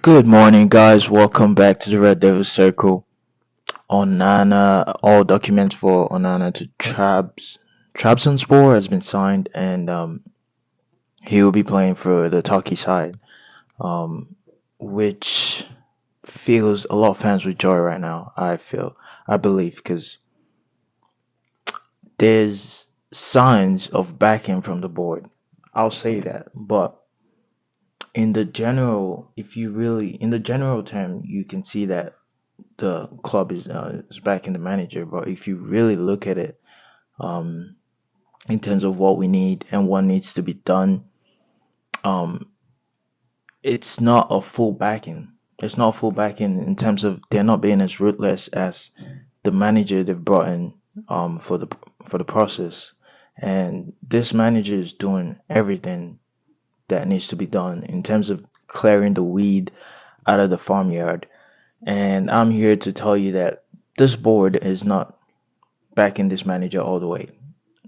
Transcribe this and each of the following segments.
Good morning, guys. Welcome back to the Red Devil Circle. Onana, all documents for Onana to Trabzonspor has been signed, and he will be playing for the Turkey side, um, which fills a lot of fans with joy right now. I believe, because there's signs of backing from the board. I'll say that, but in the general term, you can see that the club is backing the manager. But if you really look at it, um, in terms of what we need and what needs to be done, um, it's not a full backing. It's not full backing in terms of they're not being as ruthless as the manager they've brought in for the process. And this manager is doing everything that needs to be done in terms of clearing the weed out of the farmyard. And I'm here to tell you that this board is not backing this manager all the way.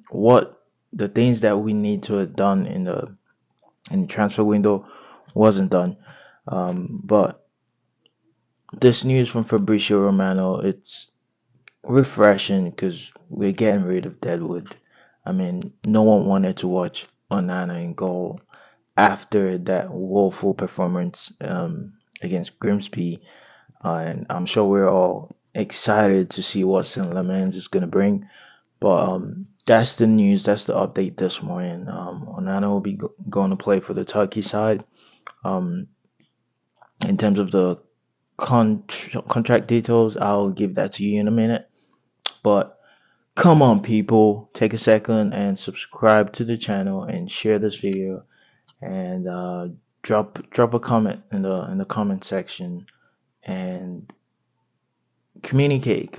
What the things that we need to have done in the transfer window wasn't done. But this news from Fabrizio Romano, it's refreshing because we're getting rid of Deadwood. I mean, no one wanted to watch Onana in goal after that woeful performance against Grimsby, and I'm sure we're all excited to see what St. Lemans is going to bring. But that's the news. That's the update this morning. Onana will be going to play for the Turkey side. Um, in terms of the contract details, I'll give that to you in a minute. But come on, people, take a second and subscribe to the channel and share this video and drop a comment in the comment section and communicate.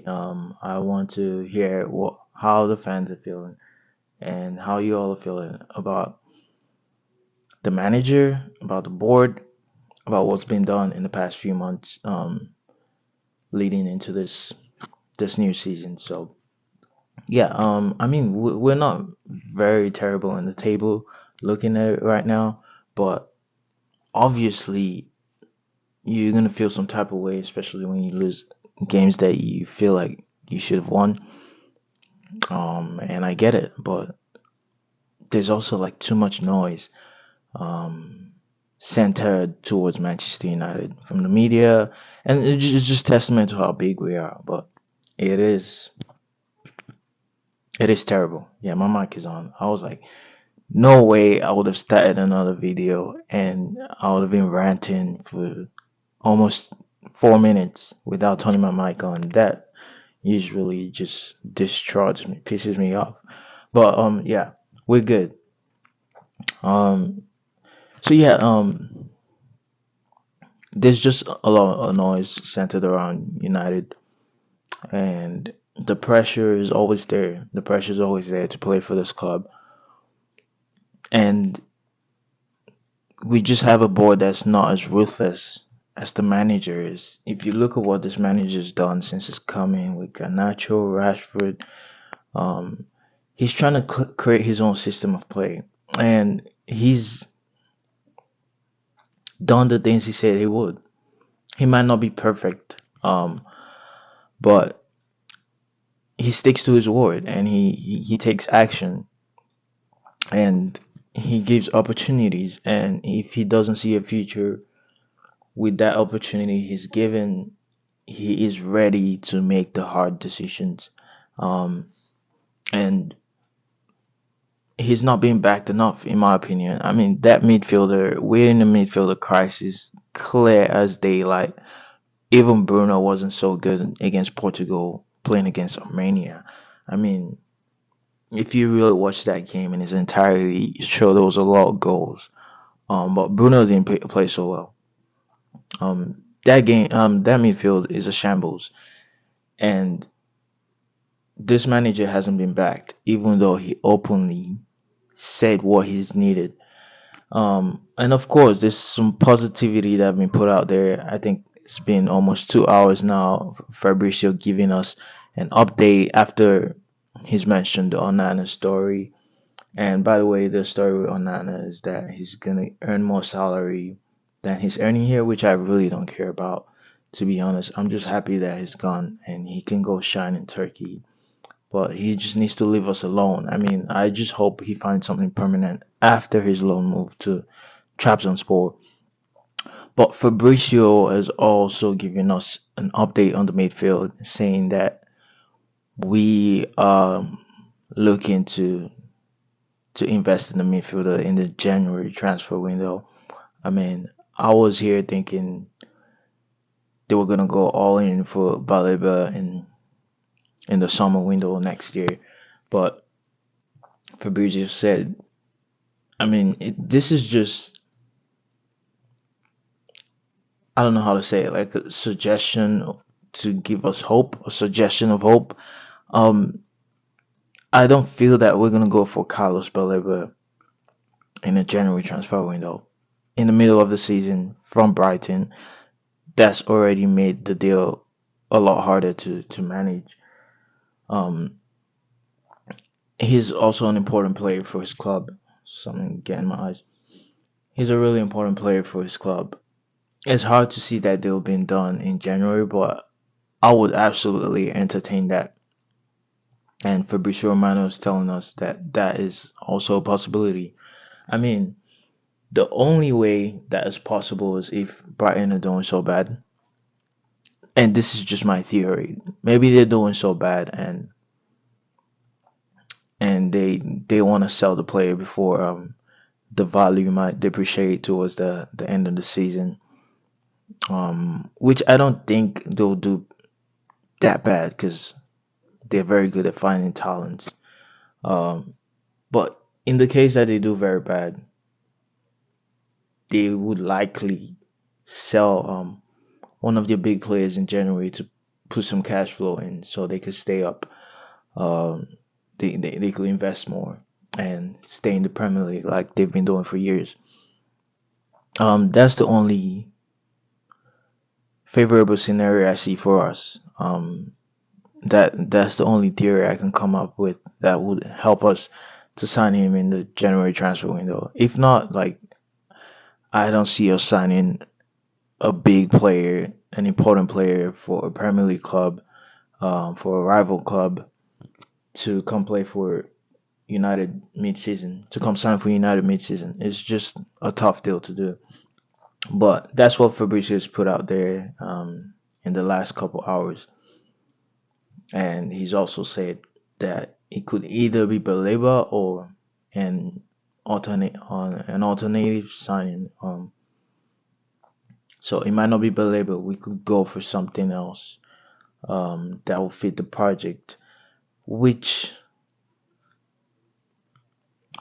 I want to hear what how the fans are feeling and how you all are feeling about the manager, about the board, about what's been done in the past few months, leading into this new season. So yeah, I mean we're not very terrible in the table looking at it right now, but obviously you're gonna feel some type of way, especially when you lose games that you feel like you should have won. And I get it, but there's also like too much noise um, centered towards Manchester United from the media, and it's just testament to how big we are. But it is it is terrible. Yeah, my mic is on. I was like, no way I would have started another video and I would have been ranting for almost 4 minutes without turning my mic on. That usually just discharges me, pisses me off. But yeah, we're good. Um, so yeah, there's just a lot of noise centered around United, and the pressure is always there. The pressure is always there to play for this club, and we just have a board that's not as ruthless as the manager is. If you look at what this manager's done since his coming with Garnacho, Rashford, um, he's trying to create his own system of play, and he's done the things he said he would. He might not be perfect, but he sticks to his word and he takes action and he gives opportunities. And if he doesn't see a future with that opportunity he's given, he is ready to make the hard decisions. Um, and he's not being backed enough, in my opinion. I mean, that midfielder, we're in a midfielder crisis, clear as daylight. Even Bruno wasn't so good against Portugal playing against Armenia. I mean, if you really watch that game in its entirety, you show there was a lot of goals. But Bruno didn't play so well. That midfield is a shambles, and this manager hasn't been backed, even though he openly said what he's needed. And of course, there's some positivity that have been put out there. I think it's been almost 2 hours now. Fabricio giving us an update after he's mentioned the Onana story. And by the way, the story with Onana is that he's gonna earn more salary than he's earning here, which I really don't care about. To be honest, I'm just happy that he's gone and he can go shine in Turkey. But he just needs to leave us alone. I mean, I just hope he finds something permanent after his loan move to Trabzonspor. But Fabrizio has also given us an update on the midfield, saying that we are looking to invest in the midfielder in the January transfer window. I mean, I was here thinking they were gonna go all in for Baleba in the summer window next year, but Fabrizio said, I mean, this is just, I don't know how to say it, like a suggestion to give us hope, a suggestion of hope. Um, I don't feel that we're gonna go for Carlos Baleba in a January transfer window in the middle of the season from Brighton. That's already made the deal a lot harder to manage. Um, he's also an important player for his club. Something getting my eyes. He's a really important player for his club. It's hard to see that deal being done in January, but I would absolutely entertain that. And Fabrizio Romano is telling us that that is also a possibility. I mean, the only way that is possible is if Brighton are doing so bad. And this is just my theory. Maybe they're doing so bad and they want to sell the player before the value might depreciate towards the end of the season. Which I don't think they'll do that bad because they're very good at finding talents. Um, but in the case that they do very bad, they would likely sell one of their big players in January to put some cash flow in so they could stay up. Um, they could invest more and stay in the Premier League like they've been doing for years. That's the only favorable scenario I see for us. That's the only theory I can come up with that would help us to sign him in the January transfer window. If not, like I don't see us signing a big player, an important player for a Premier League club, for a rival club to come play for United mid-season, to come sign for United mid-season. It's just a tough deal to do. But that's what Fabrizio's put out there in the last couple hours, and he's also said that it could either be Baleba or an an alternative signing. So it might not be Baleba. We could go for something else that will fit the project, which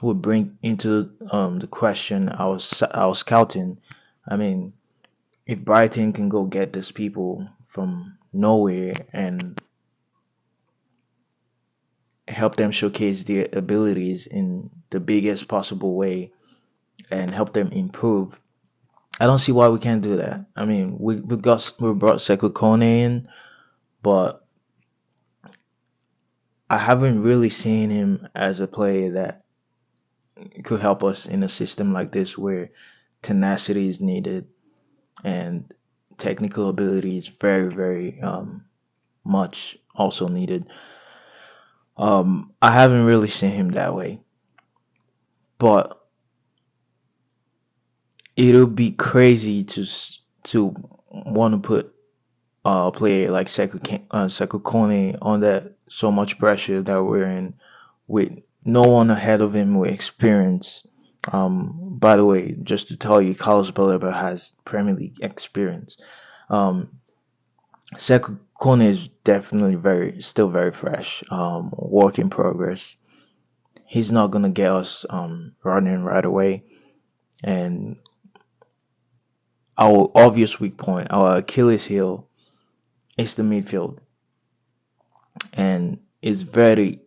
would bring into the question I was scouting. I mean, if Brighton can go get these people from nowhere and help them showcase their abilities in the biggest possible way and help them improve, I don't see why we can't do that. I mean, we brought Sekou Kone in, but I haven't really seen him as a player that could help us in a system like this where tenacity is needed and technical ability is very much also needed. I haven't really seen him that way, but it'll be crazy to want to put a player like Sekou Kone on that so much pressure that we're in with no one ahead of him with experience. By the way, just to tell you, Carlos Baleba has Premier League experience. Um, Sekou Kone is definitely still very fresh. Work in progress. He's not gonna get us running right away. And our obvious weak point, our Achilles heel, is the midfield. And it is very,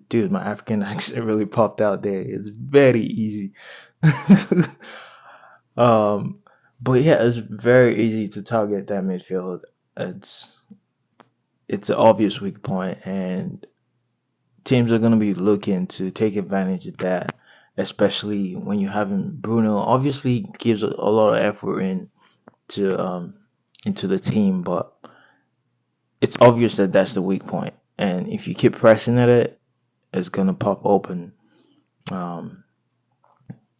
dude, my African accent really popped out there. It's very easy. um, but yeah, it's very easy to target that midfield. It's it's an obvious weak point, and teams are going to be looking to take advantage of that, especially when you're having Bruno. Obviously, gives a lot of effort to into the team, but it's obvious that that's the weak point. And if you keep pressing at it, it's gonna pop open. Um,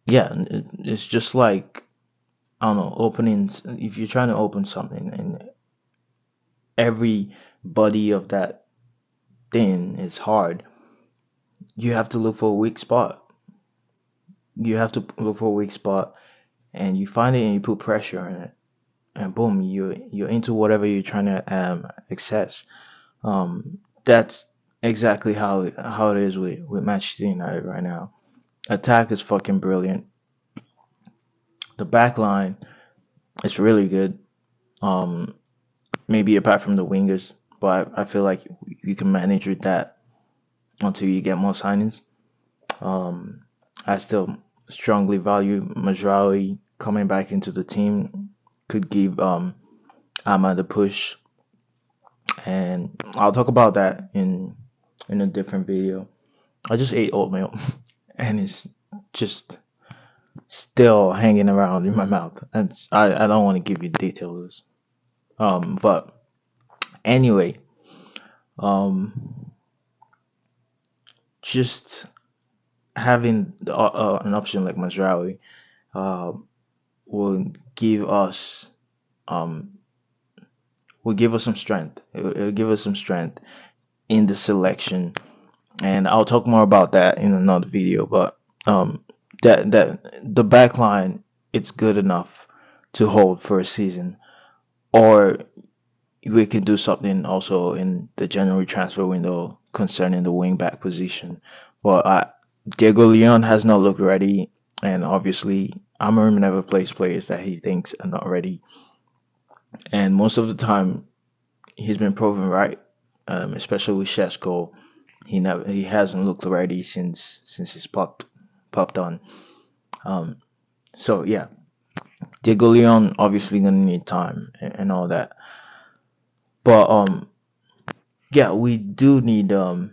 yeah, it's just like I don't know, openings. If you're trying to open something and every body of that thing is hard, you have to look for a weak spot. You have to look for a weak spot, and you find it and you put pressure on it, and boom, you're into whatever you're trying to access. That's exactly how it is with Manchester United right now. Attack is fucking brilliant. The back line is really good. Um, Maybe apart from the wingers, but I feel like you can manage with that until you get more signings. Um, I still strongly value Majraoui coming back into the team. Could give Ahmad a push, and I'll talk about that in a different video. I just ate oatmeal, and it's just still hanging around in my mouth. And I don't want to give you details. But anyway, um, just having an option like Mazraoui uh, will give us um will give us some strength. It'll give us some strength in the selection, and I'll talk more about that in another video. But that the back line, it's good enough to hold for a season, or we can do something also in the January transfer window concerning the wing back position. But Diego Leon has not looked ready, and obviously Amorim never plays players that he thinks are not ready, and most of the time he's been proven right. Especially with Shesko, he hasn't looked ready since he's popped on. Um, so yeah, Diego Leon obviously gonna need time and all that, but yeah, we do need a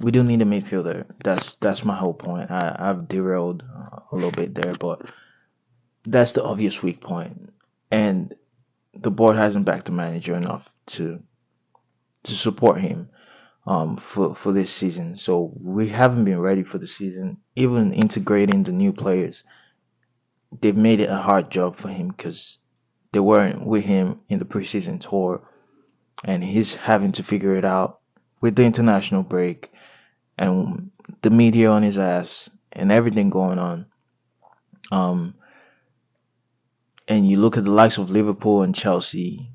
midfielder. That's my whole point. I've derailed a little bit there, but that's the obvious weak point, and the board hasn't backed the manager enough to support him for this season. So we haven't been ready for the season. Even integrating the new players, they've made it a hard job for him because they weren't with him in the preseason tour, and he's having to figure it out with the international break and the media on his ass and everything going on. Um, and you look at the likes of Liverpool and Chelsea,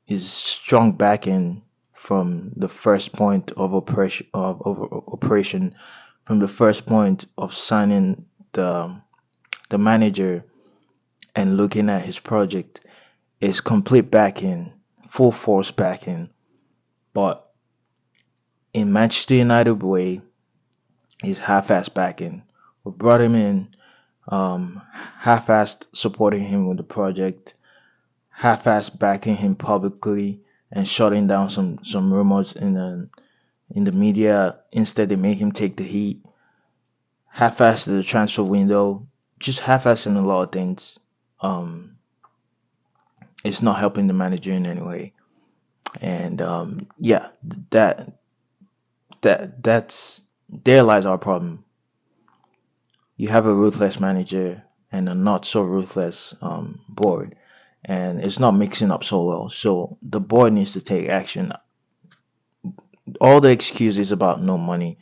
is strong backing from the first point of operation, from the first point of signing the manager and looking at his project, is complete backing, full force backing. But in Manchester United way, he's half-ass backing. We brought him in, half-assed supporting him with the project, half-assed backing him publicly, and shutting down some rumors in the media. Instead, they make him take the heat. Half-assed the transfer window, just half-assing a lot of things. Um, it's not helping the manager in any way. And yeah, that that's there lies our problem. You have a ruthless manager and a not so ruthless board, and it's not mixing up so well. So the board needs to take action. All the excuses about no money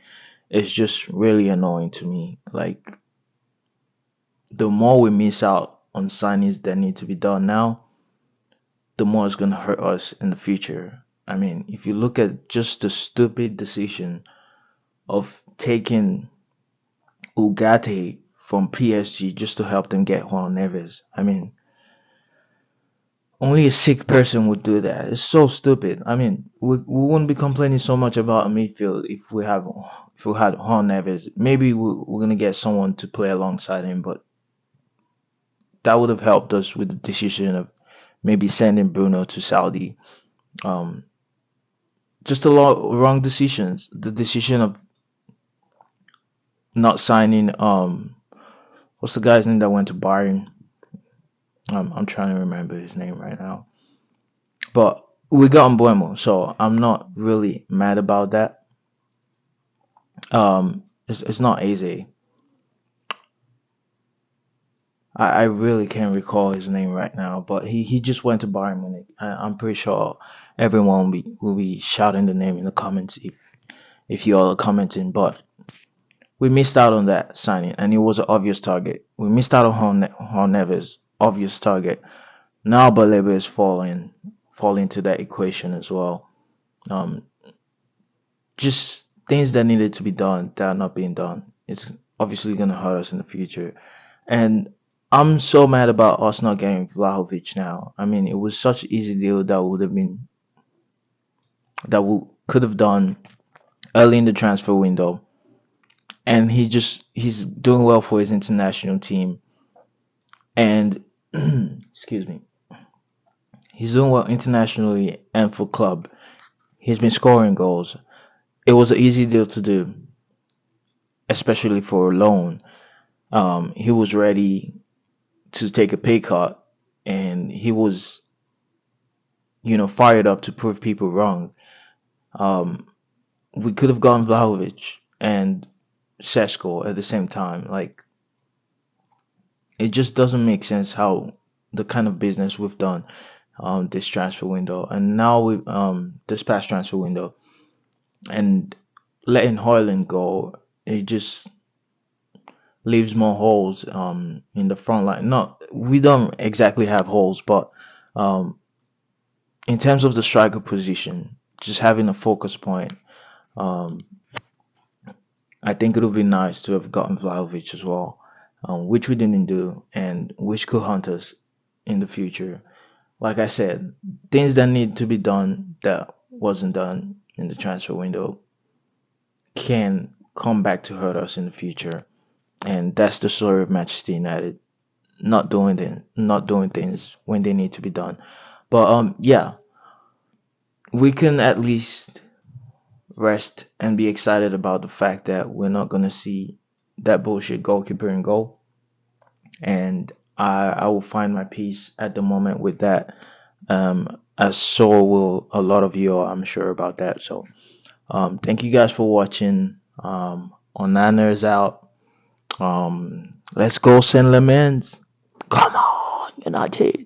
is just really annoying to me. Like, the more we miss out on signings that need to be done now, the more it's gonna hurt us in the future. I mean, if you look at just the stupid decision of taking Ugarte from PSG just to help them get Juan Neves. I mean, only a sick person would do that. It's so stupid. I mean, we wouldn't be complaining so much about a midfield if we had Juan Neves. Maybe we're gonna get someone to play alongside him, but that would have helped us with the decision of maybe sending Bruno to Saudi. Um, just a lot of wrong decisions. The decision of not signing what's the guy's name that went to Bayern? I'm trying to remember his name right now. But we got Mbuemo, so I'm not really mad about that. It's not easy. I really can't recall his name right now, but he just went to Bayern Munich. I'm pretty sure everyone will be shouting the name in the comments if you all are commenting. But we missed out on that signing, and it was an obvious target. We missed out on Neves, obvious target. Now Baleba is falling to that equation as well. Um, just things that needed to be done that are not being done. It's obviously gonna hurt us in the future. And I'm so mad about us not getting Vlahovic now. I mean, it was such an easy deal that we could have done early in the transfer window, and he's doing well for his international team, and excuse me, he's doing well internationally and for club. He's been scoring goals. It was an easy deal to do, especially for a loan. He was ready to take a pay cut, and he was, fired up to prove people wrong. Um, we could have gone Vlahovic and Sesko at the same time. Like, it just doesn't make sense how the kind of business we've done this transfer window, and now we this past transfer window, and letting Hoyland go, it just leaves more holes in the front line. Not we don't exactly have holes, but um, in terms of the striker position, just having a focus point. Um, I think it would be nice to have gotten Vlahovic as well, which we didn't do, and which could hunt us in the future. Like I said, things that need to be done that wasn't done in the transfer window can come back to hurt us in the future, and that's the story of Manchester United not doing things when they need to be done. But yeah, we can at least rest and be excited about the fact that we're not gonna see that bullshit goalkeeper in goal, and I will find my peace at the moment with that. As so will a lot of you, I'm sure about that. So, thank you guys for watching. Onana'S out. Let's go, Saint Lemans. Come on, United.